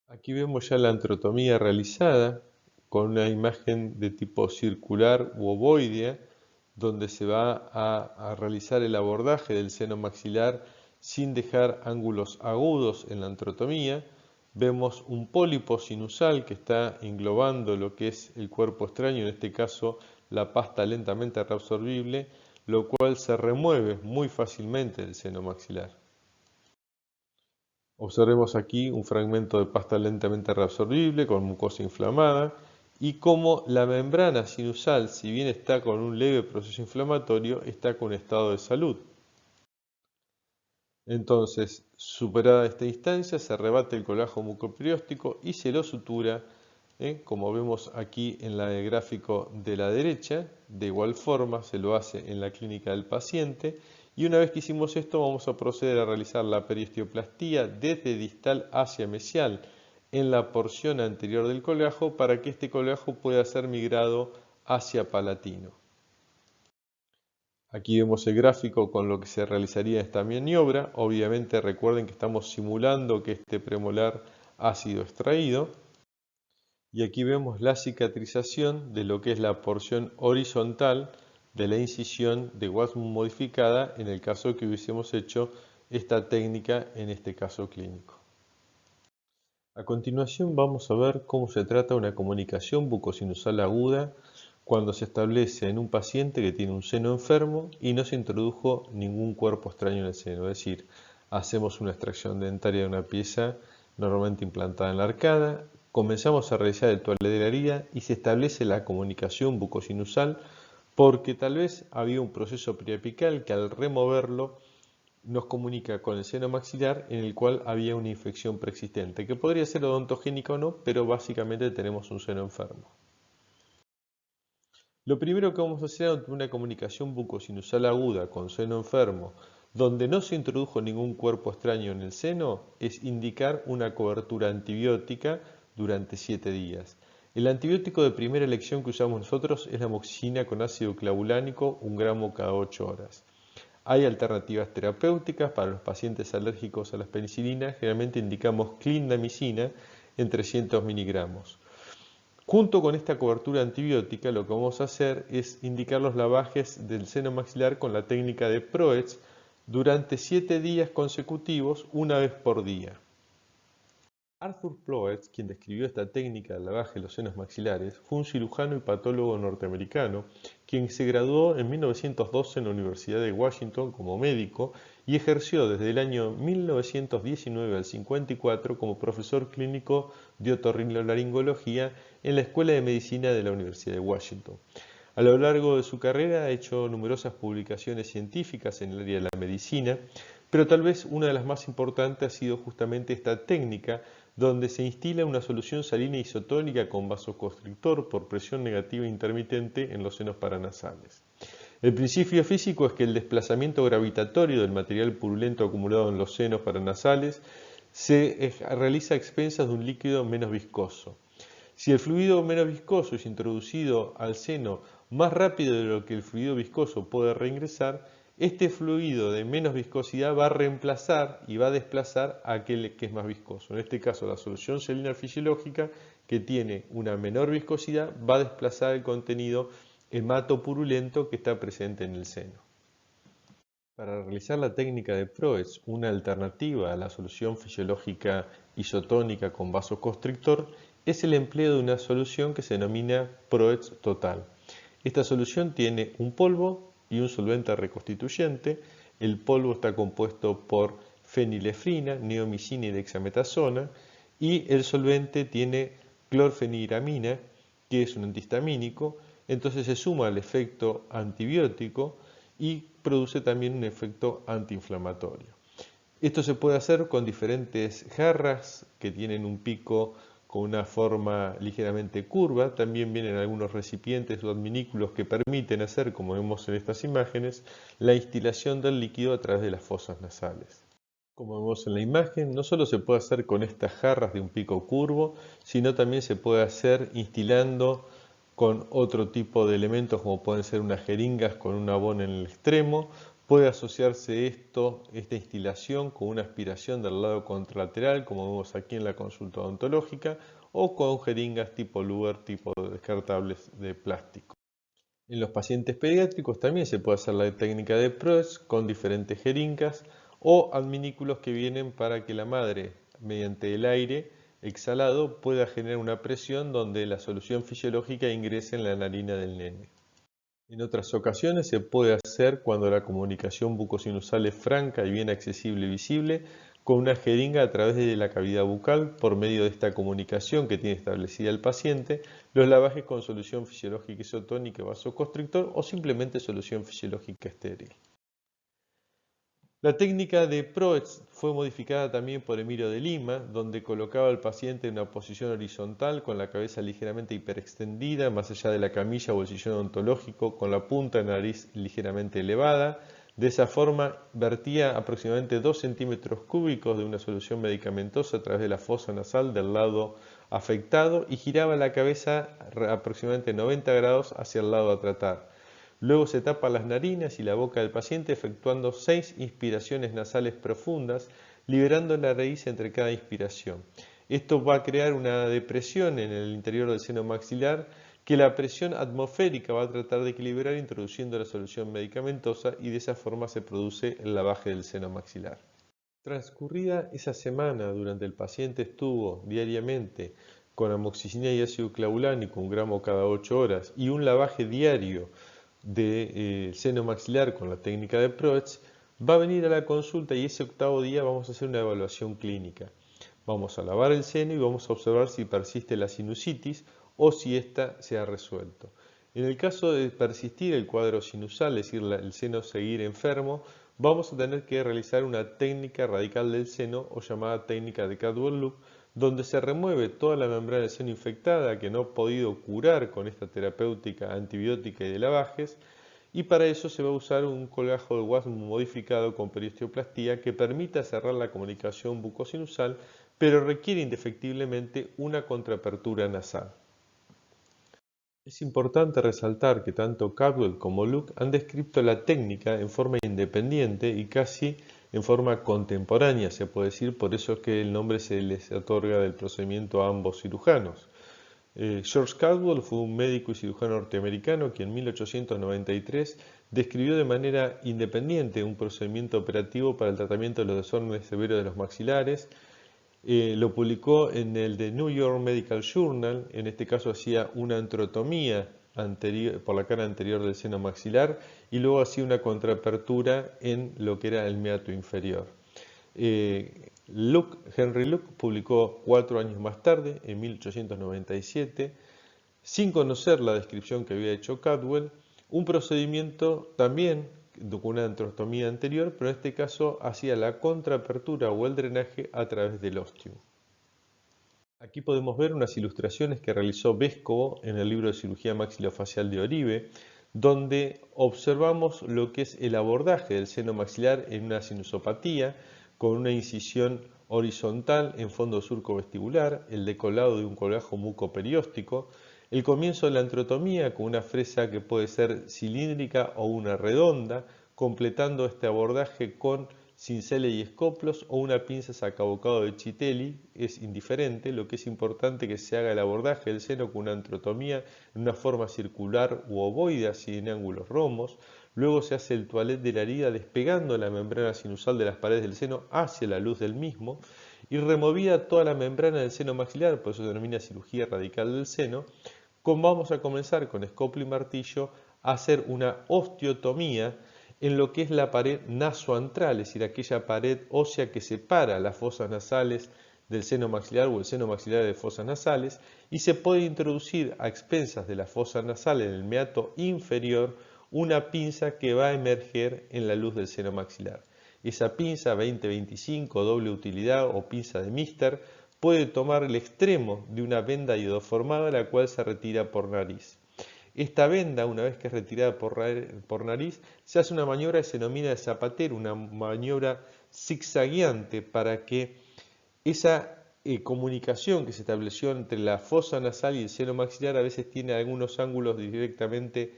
Aquí vemos ya la antrotomía realizada con una imagen de tipo circular u ovoidea, donde se va a realizar el abordaje del seno maxilar sin dejar ángulos agudos en la antrotomía. Vemos un pólipo sinusal que está englobando lo que es el cuerpo extraño, en este caso la pasta lentamente reabsorbible, lo cual se remueve muy fácilmente del seno maxilar. Observemos aquí un fragmento de pasta lentamente reabsorbible con mucosa inflamada y cómo la membrana sinusal, si bien está con un leve proceso inflamatorio, está con estado de salud. Entonces, superada esta instancia, se rebate el colágeno mucoperióstico y se lo sutura, como vemos aquí en el gráfico de la derecha. De igual forma se lo hace en la clínica del paciente. Y una vez que hicimos esto, vamos a proceder a realizar la periosteoplastía desde distal hacia mesial en la porción anterior del colágeno para que este colágeno pueda ser migrado hacia palatino. Aquí vemos el gráfico con lo que se realizaría esta maniobra. Obviamente recuerden que estamos simulando que este premolar ha sido extraído. Y aquí vemos la cicatrización de lo que es la porción horizontal de la incisión de Wasmund modificada en el caso que hubiésemos hecho esta técnica en este caso clínico. A continuación vamos a ver cómo se trata una comunicación bucosinusal aguda cuando se establece en un paciente que tiene un seno enfermo y no se introdujo ningún cuerpo extraño en el seno. Es decir, hacemos una extracción dentaria de una pieza normalmente implantada en la arcada, comenzamos a realizar el toilet de la herida y se establece la comunicación bucosinusal porque tal vez había un proceso preapical que al removerlo nos comunica con el seno maxilar en el cual había una infección preexistente, que podría ser odontogénica o no, pero básicamente tenemos un seno enfermo. Lo primero que vamos a hacer ante una comunicación bucosinusal aguda con seno enfermo, donde no se introdujo ningún cuerpo extraño en el seno, es indicar una cobertura antibiótica durante 7 días. El antibiótico de primera elección que usamos nosotros es la amoxicilina con ácido clavulánico, 1 gramo cada 8 horas. Hay alternativas terapéuticas para los pacientes alérgicos a las penicilinas. Generalmente indicamos clindamicina en 300 miligramos. Junto con esta cobertura antibiótica, lo que vamos a hacer es indicar los lavajes del seno maxilar con la técnica de Proetz, durante 7 días consecutivos, una vez por día. Arthur Proetz, quien describió esta técnica del lavaje de los senos maxilares, fue un cirujano y patólogo norteamericano, quien se graduó en 1912 en la Universidad de Washington como médico y ejerció desde el año 1919 al 54 como profesor clínico de otorrinolaringología en la Escuela de Medicina de la Universidad de Washington. A lo largo de su carrera ha hecho numerosas publicaciones científicas en el área de la medicina, pero tal vez una de las más importantes ha sido justamente esta técnica donde se instila una solución salina isotónica con vasoconstrictor por presión negativa intermitente en los senos paranasales. El principio físico es que el desplazamiento gravitatorio del material purulento acumulado en los senos paranasales se realiza a expensas de un líquido menos viscoso. Si el fluido menos viscoso es introducido al seno más rápido de lo que el fluido viscoso puede reingresar, este fluido de menos viscosidad va a reemplazar y va a desplazar a aquel que es más viscoso. En este caso, la solución salina fisiológica, que tiene una menor viscosidad, va a desplazar el contenido hematopurulento que está presente en el seno. Para realizar la técnica de Proetz, una alternativa a la solución fisiológica isotónica con vasoconstrictor es el empleo de una solución que se denomina Proetz total. Esta solución tiene un polvo y un solvente reconstituyente. El polvo está compuesto por fenilefrina, neomicina y dexametasona, y el solvente tiene clorfeniramina, que es un antihistamínico. Entonces se suma al efecto antibiótico y produce también un efecto antiinflamatorio. Esto se puede hacer con diferentes jarras que tienen un pico con una forma ligeramente curva. También vienen algunos recipientes o adminículos que permiten hacer, como vemos en estas imágenes, la instilación del líquido a través de las fosas nasales. Como vemos en la imagen, no solo se puede hacer con estas jarras de un pico curvo, sino también se puede hacer instilando con otro tipo de elementos como pueden ser unas jeringas con un abón en el extremo. Puede asociarse esta instilación con una aspiración del lado contralateral, como vemos aquí en la consulta odontológica, o con jeringas tipo Luer, tipo descartables de plástico. En los pacientes pediátricos también se puede hacer la técnica de Proetz con diferentes jeringas o adminículos que vienen para que la madre, mediante el aire exhalado, pueda generar una presión donde la solución fisiológica ingrese en la narina del nene. En otras ocasiones se puede hacer cuando la comunicación bucosinusal es franca y bien accesible y visible, con una jeringa a través de la cavidad bucal. Por medio de esta comunicación que tiene establecida el paciente, los lavajes con solución fisiológica isotónica y vasoconstrictor o simplemente solución fisiológica estéril. La técnica de Proetz fue modificada también por Emilio de Lima, donde colocaba al paciente en una posición horizontal con la cabeza ligeramente hiperextendida, más allá de la camilla o el sillón odontológico, con la punta de nariz ligeramente elevada. De esa forma vertía aproximadamente 2 centímetros cúbicos de una solución medicamentosa a través de la fosa nasal del lado afectado y giraba la cabeza aproximadamente 90 grados hacia el lado a tratar. Luego se tapa las narinas y la boca del paciente efectuando 6 inspiraciones nasales profundas, liberando la raíz entre cada inspiración. Esto va a crear una depresión en el interior del seno maxilar que la presión atmosférica va a tratar de equilibrar introduciendo la solución medicamentosa, y de esa forma se produce el lavaje del seno maxilar. Transcurrida esa semana, durante el paciente estuvo diariamente con amoxicilina y ácido clavulánico, 1 gramo cada 8 horas, y un lavaje diario de seno maxilar con la técnica de Proetz, va a venir a la consulta y ese 8º día vamos a hacer una evaluación clínica. Vamos a lavar el seno y vamos a observar si persiste la sinusitis o si ésta se ha resuelto. En el caso de persistir el cuadro sinusal, es decir, el seno seguir enfermo, vamos a tener que realizar una técnica radical del seno o llamada técnica de Cadwell-Loop, donde se remueve toda la membrana del seno infectada que no ha podido curar con esta terapéutica antibiótica y de lavajes, y para eso se va a usar un colgajo de Wasm modificado con periosteoplastía que permita cerrar la comunicación bucosinusal, pero requiere indefectiblemente una contraapertura nasal. Es importante resaltar que tanto Cadwell como Luke han descrito la técnica en forma independiente y casi en forma contemporánea, se puede decir, por eso es que el nombre se les otorga del procedimiento a ambos cirujanos. George Caldwell fue un médico y cirujano norteamericano que en 1893 describió de manera independiente un procedimiento operativo para el tratamiento de los desórdenes severos de los maxilares. Lo publicó en el The New York Medical Journal. En este caso hacía una antrotomía por la cara anterior del seno maxilar y luego hacía una contraapertura en lo que era el meato inferior. Henry Luke publicó 4 años más tarde, en 1897, sin conocer la descripción que había hecho Caldwell, un procedimiento también con una antrotomía anterior, pero en este caso hacía la contraapertura o el drenaje a través del ostium. Aquí podemos ver unas ilustraciones que realizó Vescovo en el libro de cirugía maxilofacial de Oribe, donde observamos lo que es el abordaje del seno maxilar en una sinusopatía, con una incisión horizontal en fondo surco vestibular, el decolado de un colgajo mucoperióstico, el comienzo de la antrotomía con una fresa que puede ser cilíndrica o una redonda, completando este abordaje con cincele y escoplos o una pinza sacabocado de Chitelli, es indiferente, lo que es importante que se haga el abordaje del seno con una antrotomía en una forma circular u ovoide, así en ángulos romos. Luego se hace el toilet de la herida despegando la membrana sinusal de las paredes del seno hacia la luz del mismo y removida toda la membrana del seno maxilar, por eso se denomina cirugía radical del seno. Vamos a comenzar con escoplo y martillo a hacer una osteotomía en lo que es la pared nasoantral, es decir, aquella pared ósea que separa las fosas nasales del seno maxilar o el seno maxilar de fosas nasales, y se puede introducir a expensas de las fosas nasales en el meato inferior una pinza que va a emerger en la luz del seno maxilar. Esa pinza 20-25, doble utilidad o pinza de Mister, puede tomar el extremo de una venda iodoformada, la cual se retira por nariz. Esta venda, una vez que es retirada por nariz, se hace una maniobra que se denomina de zapatero, una maniobra zigzagueante para que esa comunicación que se estableció entre la fosa nasal y el seno maxilar a veces tiene algunos ángulos directamente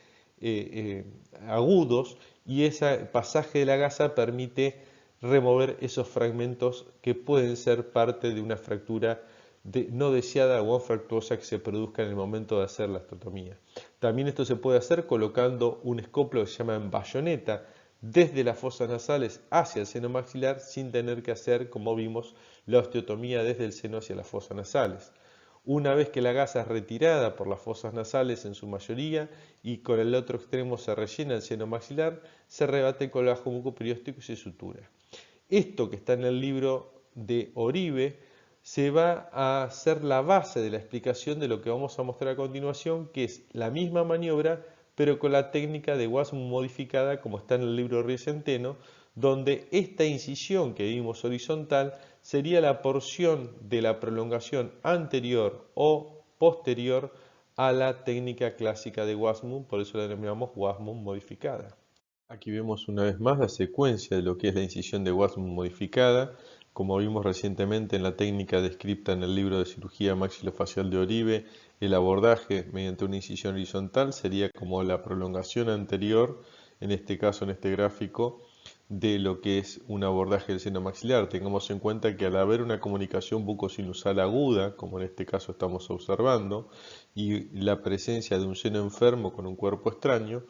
agudos, y ese pasaje de la gasa permite remover esos fragmentos que pueden ser parte de una fractura no deseada o anfractuosa que se produzca en el momento de hacer la osteotomía. También esto se puede hacer colocando un escoplo que se llama en bayoneta desde las fosas nasales hacia el seno maxilar sin tener que hacer, como vimos, la osteotomía desde el seno hacia las fosas nasales. Una vez que la gasa es retirada por las fosas nasales en su mayoría y con el otro extremo se rellena el seno maxilar, se rebate el colgajo mucoperióstico y se sutura. Esto que está en el libro de Oribe se va a hacer la base de la explicación de lo que vamos a mostrar a continuación, que es la misma maniobra, pero con la técnica de Wasmund modificada, como está en el libro Riesenteno, donde esta incisión que vimos horizontal sería la porción de la prolongación anterior o posterior a la técnica clásica de Wasmund, por eso la denominamos Wasmund modificada. Aquí vemos una vez más la secuencia de lo que es la incisión de Wasmund modificada. Como vimos recientemente en la técnica descrita en el libro de cirugía maxilofacial de Oribe, el abordaje mediante una incisión horizontal sería como la prolongación anterior, en este caso, en este gráfico, de lo que es un abordaje del seno maxilar. Tengamos en cuenta que al haber una comunicación bucosinusal aguda, como en este caso estamos observando, y la presencia de un seno enfermo con un cuerpo extraño,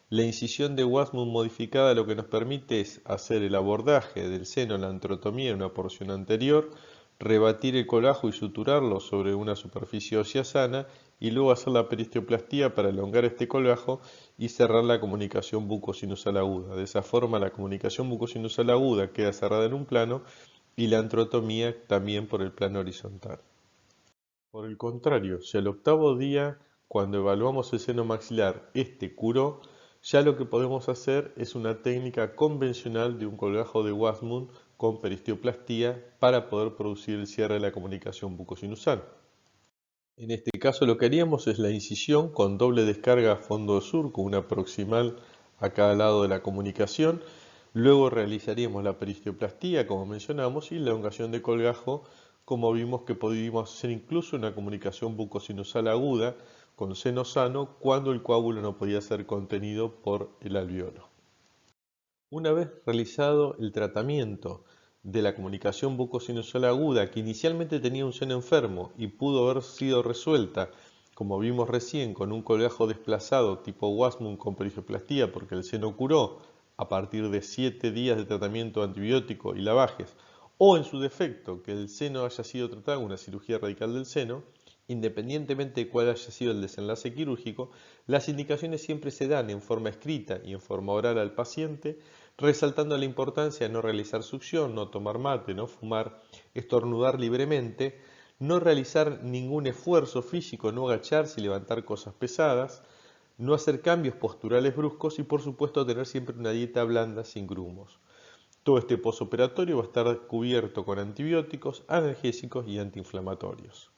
la incisión de Wasmund modificada lo que nos permite es hacer el abordaje del seno en la antrotomía en una porción anterior, rebatir el colgajo y suturarlo sobre una superficie ósea sana y luego hacer la peristeoplastía para elongar este colgajo y cerrar la comunicación bucosinusal aguda. De esa forma la comunicación bucosinusal aguda queda cerrada en un plano y la antrotomía también por el plano horizontal. Por el contrario, si al octavo día, cuando evaluamos el seno maxilar, este curó, ya lo que podemos hacer es una técnica convencional de un colgajo de Wasmund con peristeoplastía para poder producir el cierre de la comunicación bucosinusal. En este caso lo que haríamos es la incisión con doble descarga a fondo sur, con una proximal a cada lado de la comunicación. Luego realizaríamos la peristeoplastía, como mencionamos, y la elongación de colgajo, como vimos que podíamos hacer incluso una comunicación bucosinusal aguda con seno sano cuando el coágulo no podía ser contenido por el alveolo. Una vez realizado el tratamiento de la comunicación bucosinusal aguda, que inicialmente tenía un seno enfermo y pudo haber sido resuelta como vimos recién con un colgajo desplazado tipo Wasmund con perigeoplastía porque el seno curó a partir de 7 días de tratamiento antibiótico y lavajes, o en su defecto que el seno haya sido tratado con una cirugía radical del seno, independientemente de cuál haya sido el desenlace quirúrgico, las indicaciones siempre se dan en forma escrita y en forma oral al paciente, resaltando la importancia de no realizar succión, no tomar mate, no fumar, estornudar libremente, no realizar ningún esfuerzo físico, no agacharse y levantar cosas pesadas, no hacer cambios posturales bruscos y por supuesto tener siempre una dieta blanda sin grumos. Todo este posoperatorio va a estar cubierto con antibióticos, analgésicos y antiinflamatorios.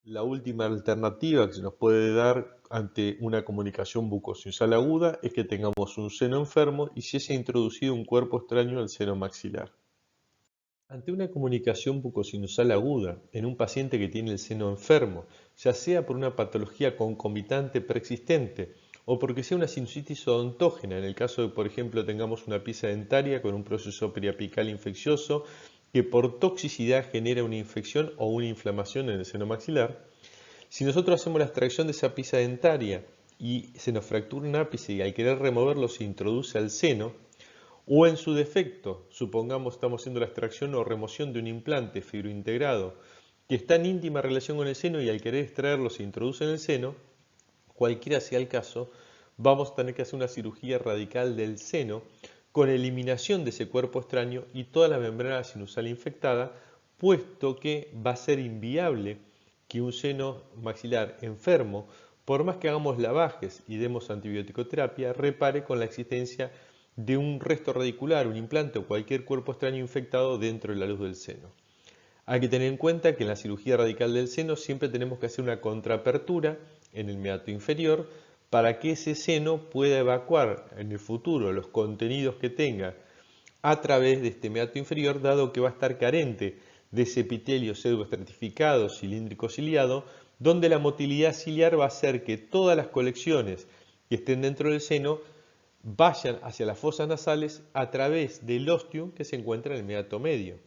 La última alternativa que se nos puede dar ante una comunicación bucosinusal aguda es que tengamos un seno enfermo y se haya introducido un cuerpo extraño al seno maxilar. Ante una comunicación bucosinusal aguda en un paciente que tiene el seno enfermo, ya sea por una patología concomitante preexistente o porque sea una sinusitis odontógena, en el caso de, por ejemplo, tengamos una pieza dentaria con un proceso periapical infeccioso que por toxicidad genera una infección o una inflamación en el seno maxilar, si nosotros hacemos la extracción de esa pieza dentaria y se nos fractura un ápice y al querer removerlo se introduce al seno, o en su defecto, supongamos estamos haciendo la extracción o remoción de un implante fibrointegrado que está en íntima relación con el seno y al querer extraerlo se introduce en el seno, cualquiera sea el caso, vamos a tener que hacer una cirugía radical del seno con eliminación de ese cuerpo extraño y toda la membrana sinusal infectada, puesto que va a ser inviable que un seno maxilar enfermo, por más que hagamos lavajes y demos antibiótico-terapia, repare con la existencia de un resto radicular, un implante o cualquier cuerpo extraño infectado dentro de la luz del seno. Hay que tener en cuenta que en la cirugía radical del seno siempre tenemos que hacer una contraapertura en el meato inferior para que ese seno pueda evacuar en el futuro los contenidos que tenga a través de este meato inferior, dado que va a estar carente de ese epitelio pseudoestratificado cilíndrico ciliado, donde la motilidad ciliar va a hacer que todas las colecciones que estén dentro del seno vayan hacia las fosas nasales a través del ostium que se encuentra en el meato medio.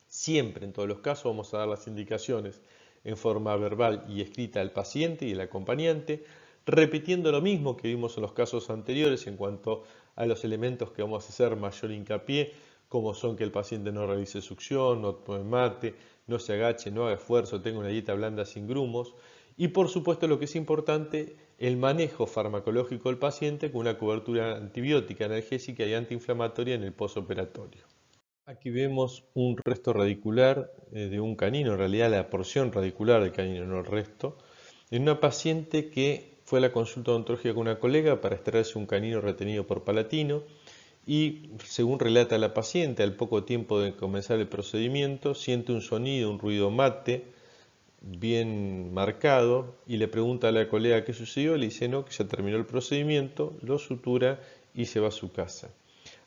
Siempre, en todos los casos, vamos a dar las indicaciones en forma verbal y escrita al paciente y al acompañante, repitiendo lo mismo que vimos en los casos anteriores en cuanto a los elementos que vamos a hacer mayor hincapié, como son que el paciente no realice succión, no tome mate, no se agache, no haga esfuerzo, tenga una dieta blanda sin grumos, y por supuesto lo que es importante, el manejo farmacológico del paciente con una cobertura antibiótica, analgésica y antiinflamatoria en el posoperatorio. Aquí vemos un resto radicular de un canino, en realidad la porción radicular del canino, no el resto, en una paciente que fue a la consulta odontológica con una colega para extraerse un canino retenido por palatino y, según relata la paciente, al poco tiempo de comenzar el procedimiento, siente un sonido, un ruido mate, bien marcado, y le pregunta a la colega qué sucedió, le dice no, que ya terminó el procedimiento, lo sutura y se va a su casa.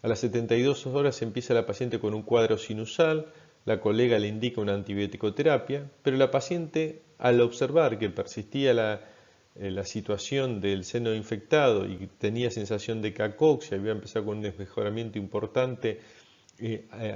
A las 72 horas empieza la paciente con un cuadro sinusal, la colega le indica una antibiótico-terapia, pero la paciente, al observar que persistía la situación del seno infectado y tenía sensación de cacoxia, había empezado con un desmejoramiento importante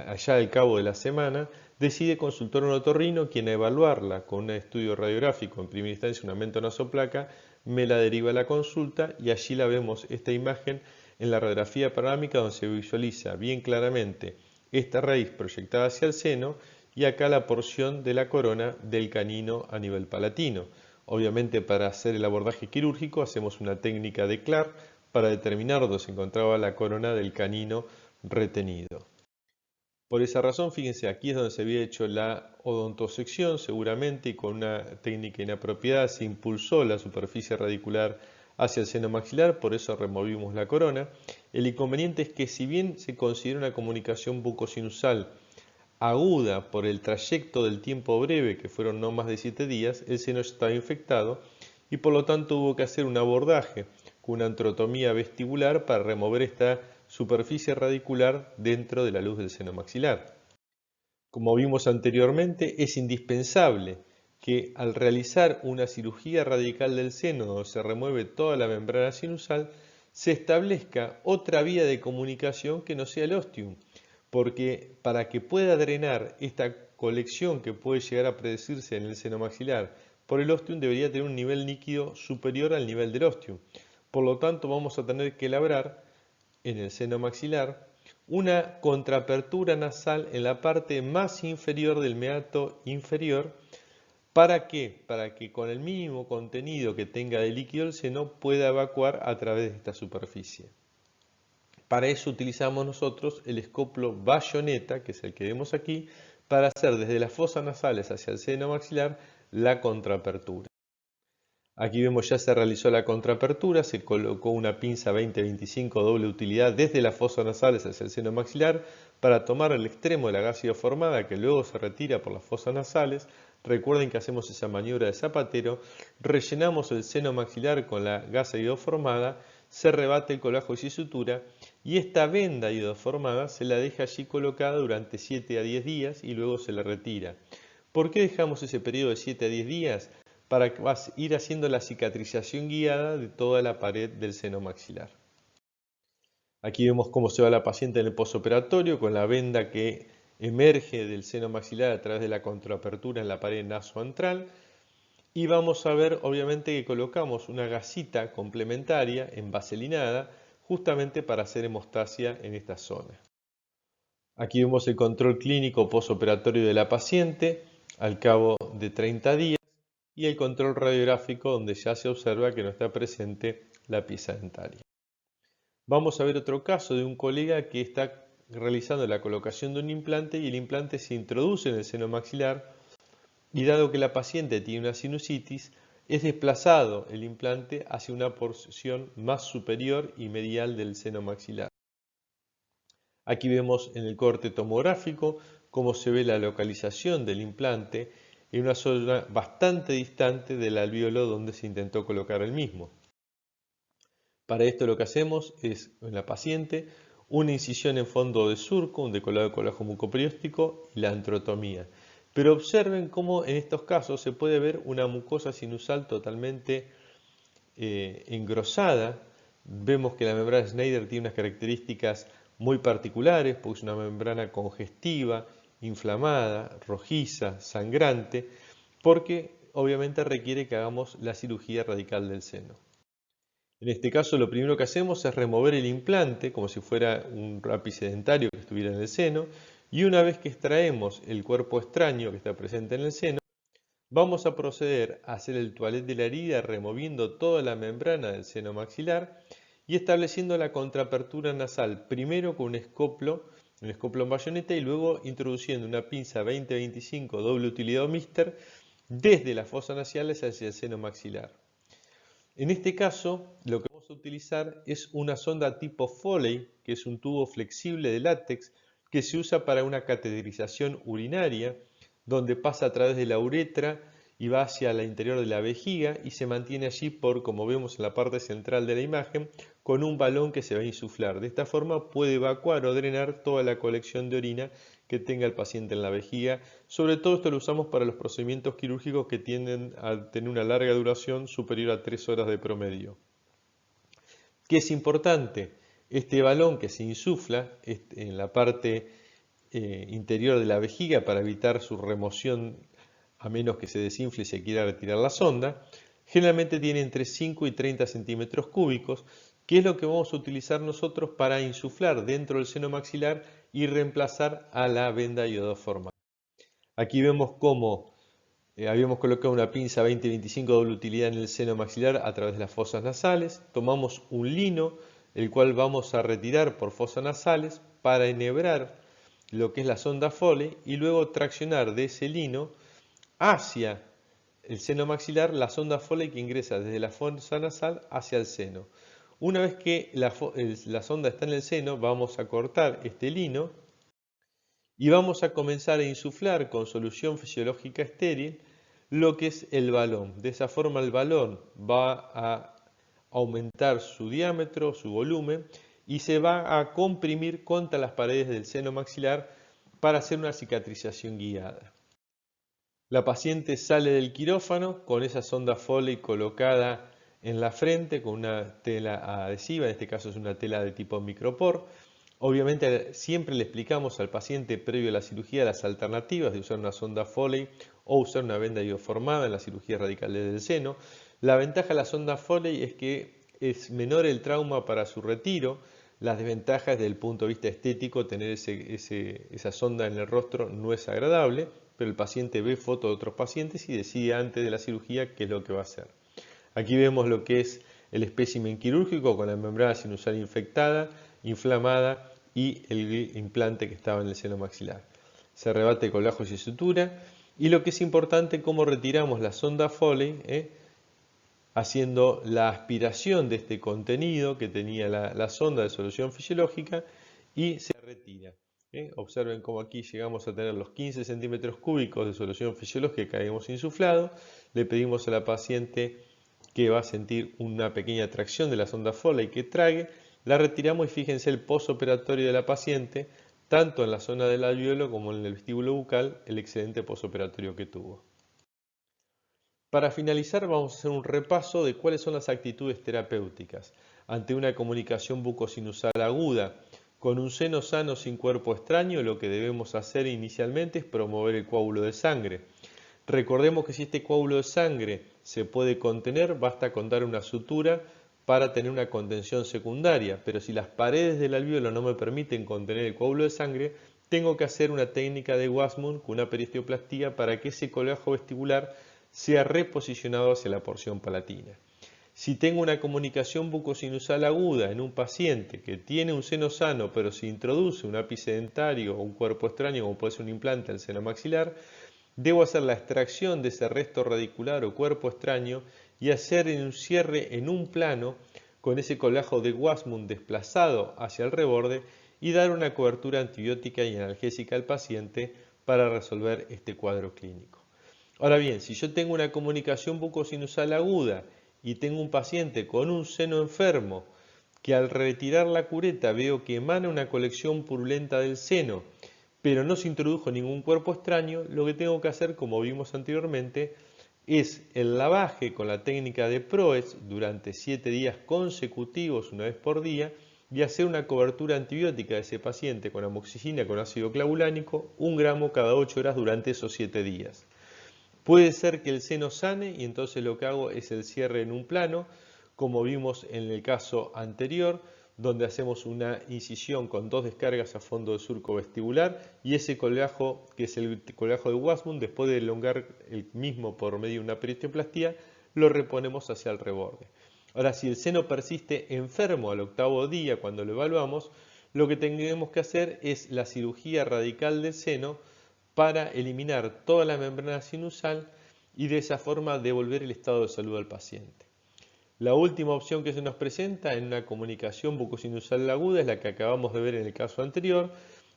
allá al cabo de la semana, decide consultar a un otorrino, quien a evaluarla con un estudio radiográfico, en primera instancia una mentonasoplaca, me la deriva a la consulta y allí la vemos esta imagen en la radiografía panorámica donde se visualiza bien claramente esta raíz proyectada hacia el seno y acá la porción de la corona del canino a nivel palatino. Obviamente para hacer el abordaje quirúrgico hacemos una técnica de Clark para determinar dónde se encontraba la corona del canino retenido. Por esa razón, fíjense, aquí es donde se había hecho la odontosección seguramente y con una técnica inapropiada se impulsó la superficie radicular hacia el seno maxilar, por eso removimos la corona. El inconveniente es que si bien se considera una comunicación bucosinusal aguda por el trayecto del tiempo breve, que fueron no más de 7 días, el seno estaba infectado y por lo tanto hubo que hacer un abordaje con una antrotomía vestibular para remover esta superficie radicular dentro de la luz del seno maxilar. Como vimos anteriormente, es indispensable que al realizar una cirugía radical del seno donde se remueve toda la membrana sinusal, se establezca otra vía de comunicación que no sea el ostium, porque para que pueda drenar esta colección que puede llegar a predecirse en el seno maxilar por el ostium debería tener un nivel líquido superior al nivel del ostium. Por lo tanto, vamos a tener que labrar en el seno maxilar una contraapertura nasal en la parte más inferior del meato inferior. ¿Para qué? Para que con el mínimo contenido que tenga de líquido el seno pueda evacuar a través de esta superficie. Para eso utilizamos nosotros el escoplo bayoneta, que es el que vemos aquí, para hacer desde las fosas nasales hacia el seno maxilar la contraapertura. Aquí vemos ya se realizó la contraapertura, se colocó una pinza 20-25 doble utilidad desde las fosas nasales hacia el seno maxilar para tomar el extremo de la gasa ioformada que luego se retira por las fosas nasales. Recuerden que hacemos esa maniobra de zapatero, rellenamos el seno maxilar con la gasa ioformada, se rebate el colajo y sutura y esta venda ioformada se la deja allí colocada durante 7 a 10 días y luego se la retira. ¿Por qué dejamos ese periodo de 7 a 10 días? Para ir haciendo la cicatrización guiada de toda la pared del seno maxilar. Aquí vemos cómo se va la paciente en el posoperatorio con la venda que emerge del seno maxilar a través de la contraapertura en la pared nasoantral. Y vamos a ver, obviamente, que colocamos una gasita complementaria envaselinada justamente para hacer hemostasia en esta zona. Aquí vemos el control clínico posoperatorio de la paciente al cabo de 30 días. Y el control radiográfico donde ya se observa que no está presente la pieza dentaria. Vamos a ver otro caso de un colega que está realizando la colocación de un implante y el implante se introduce en el seno maxilar y dado que la paciente tiene una sinusitis, es desplazado el implante hacia una porción más superior y medial del seno maxilar. Aquí vemos en el corte tomográfico cómo se ve la localización del implante en una zona bastante distante del alvéolo donde se intentó colocar el mismo. Para esto lo que hacemos es, en la paciente, una incisión en fondo de surco, un decolado de colajo mucoperióstico y la antrotomía. Pero observen cómo en estos casos se puede ver una mucosa sinusal totalmente engrosada. Vemos que la membrana Schneider tiene unas características muy particulares, porque es una membrana congestiva, inflamada, rojiza, sangrante, porque obviamente requiere que hagamos la cirugía radical del seno. En este caso lo primero que hacemos es remover el implante como si fuera un ápice dentario que estuviera en el seno y una vez que extraemos el cuerpo extraño que está presente en el seno, vamos a proceder a hacer el toilet de la herida removiendo toda la membrana del seno maxilar y estableciendo la contraapertura nasal, primero con un escoplo en bayoneta y luego introduciendo una pinza 20-25 doble utilidad Mister desde las fosas nasales hacia el seno maxilar. En este caso, lo que vamos a utilizar es una sonda tipo Foley, que es un tubo flexible de látex que se usa para una cateterización urinaria, donde pasa a través de la uretra y va hacia el interior de la vejiga y se mantiene allí por, como vemos en la parte central de la imagen, con un balón que se va a insuflar. De esta forma puede evacuar o drenar toda la colección de orina que tenga el paciente en la vejiga. Sobre todo esto lo usamos para los procedimientos quirúrgicos que tienden a tener una larga duración superior a 3 horas de promedio. ¿Qué es importante? Este balón que se insufla en la parte interior de la vejiga para evitar su remoción a menos que se desinfle y se quiera retirar la sonda, generalmente tiene entre 5 y 30 centímetros cúbicos, que es lo que vamos a utilizar nosotros para insuflar dentro del seno maxilar y reemplazar a la venda iodoformada. Aquí vemos cómo habíamos colocado una pinza 20-25 doble utilidad en el seno maxilar a través de las fosas nasales. Tomamos un lino, el cual vamos a retirar por fosas nasales para enhebrar lo que es la sonda Foley y luego traccionar de ese lino hacia el seno maxilar la sonda Foley que ingresa desde la fosa nasal hacia el seno. Una vez que la sonda está en el seno, vamos a cortar este lino y vamos a comenzar a insuflar con solución fisiológica estéril lo que es el balón. De esa forma el balón va a aumentar su diámetro, su volumen y se va a comprimir contra las paredes del seno maxilar para hacer una cicatrización guiada. La paciente sale del quirófano con esa sonda Foley colocada en la frente con una tela adhesiva, en este caso es una tela de tipo micropor. Obviamente siempre le explicamos al paciente previo a la cirugía las alternativas de usar una sonda Foley o usar una venda ioformada en la cirugía radical del seno. La ventaja de la sonda Foley es que es menor el trauma para su retiro. Las desventajas desde el punto de vista estético, tener esa sonda en el rostro no es agradable, pero el paciente ve fotos de otros pacientes y decide antes de la cirugía qué es lo que va a hacer. Aquí vemos lo que es el espécimen quirúrgico con la membrana sinusal infectada, inflamada y el implante que estaba en el seno maxilar. Se rebate con lajos y sutura, y lo que es importante, cómo retiramos la sonda Foley, haciendo la aspiración de este contenido que tenía la sonda de solución fisiológica y se retira. Observen cómo aquí llegamos a tener los 15 centímetros cúbicos de solución fisiológica que habíamos insuflado. Le pedimos a la paciente que va a sentir una pequeña tracción de la sonda Foley que trague. La retiramos y fíjense el posoperatorio de la paciente, tanto en la zona del alvéolo como en el vestíbulo bucal, el excelente posoperatorio que tuvo. Para finalizar vamos a hacer un repaso de cuáles son las actitudes terapéuticas ante una comunicación bucosinusal aguda. Con un seno sano sin cuerpo extraño, lo que debemos hacer inicialmente es promover el coágulo de sangre. Recordemos que si este coágulo de sangre se puede contener, basta con dar una sutura para tener una contención secundaria, pero si las paredes del alvéolo no me permiten contener el coágulo de sangre, tengo que hacer una técnica de Wasmund con una periosteoplastía para que ese coleajo vestibular sea reposicionado hacia la porción palatina. Si tengo una comunicación bucosinusal aguda en un paciente que tiene un seno sano pero se introduce un ápice dentario o un cuerpo extraño como puede ser un implante al seno maxilar, debo hacer la extracción de ese resto radicular o cuerpo extraño y hacer un cierre en un plano con ese coleajo de Wasmund desplazado hacia el reborde y dar una cobertura antibiótica y analgésica al paciente para resolver este cuadro clínico. Ahora bien, si yo tengo una comunicación bucosinusal aguda y tengo un paciente con un seno enfermo que al retirar la cureta veo que emana una colección purulenta del seno, pero no se introdujo ningún cuerpo extraño, lo que tengo que hacer, como vimos anteriormente, es el lavaje con la técnica de Proes durante 7 días consecutivos, una vez por día, y hacer una cobertura antibiótica de ese paciente con amoxicilina con ácido clavulánico, 1 gramo cada 8 horas durante esos 7 días. Puede ser que el seno sane y entonces lo que hago es el cierre en un plano, como vimos en el caso anterior, donde hacemos una incisión con 2 descargas a fondo del surco vestibular y ese coleajo, que es el coleajo de Wasmund, después de elongar el mismo por medio de una periosteoplastía, lo reponemos hacia el reborde. Ahora, si el seno persiste enfermo al 8º día cuando lo evaluamos, lo que tenemos que hacer es la cirugía radical del seno para eliminar toda la membrana sinusal y de esa forma devolver el estado de salud al paciente. La última opción que se nos presenta en una comunicación bucosinusal aguda es la que acabamos de ver en el caso anterior,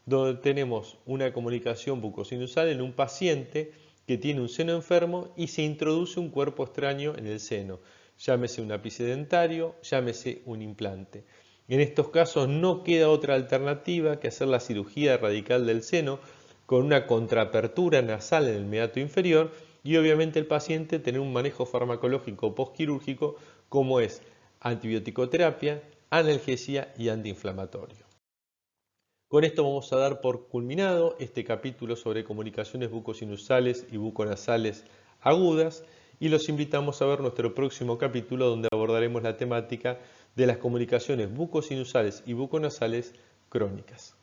donde tenemos una comunicación bucosinusal en un paciente que tiene un seno enfermo y se introduce un cuerpo extraño en el seno, llámese un ápice dentario, llámese un implante. En estos casos no queda otra alternativa que hacer la cirugía radical del seno con una contraapertura nasal en el meato inferior y obviamente el paciente tener un manejo farmacológico postquirúrgico como es antibiótico-terapia, analgesia y antiinflamatorio. Con esto vamos a dar por culminado este capítulo sobre comunicaciones bucosinusales y buconasales agudas y los invitamos a ver nuestro próximo capítulo donde abordaremos la temática de las comunicaciones bucosinusales y buconasales crónicas.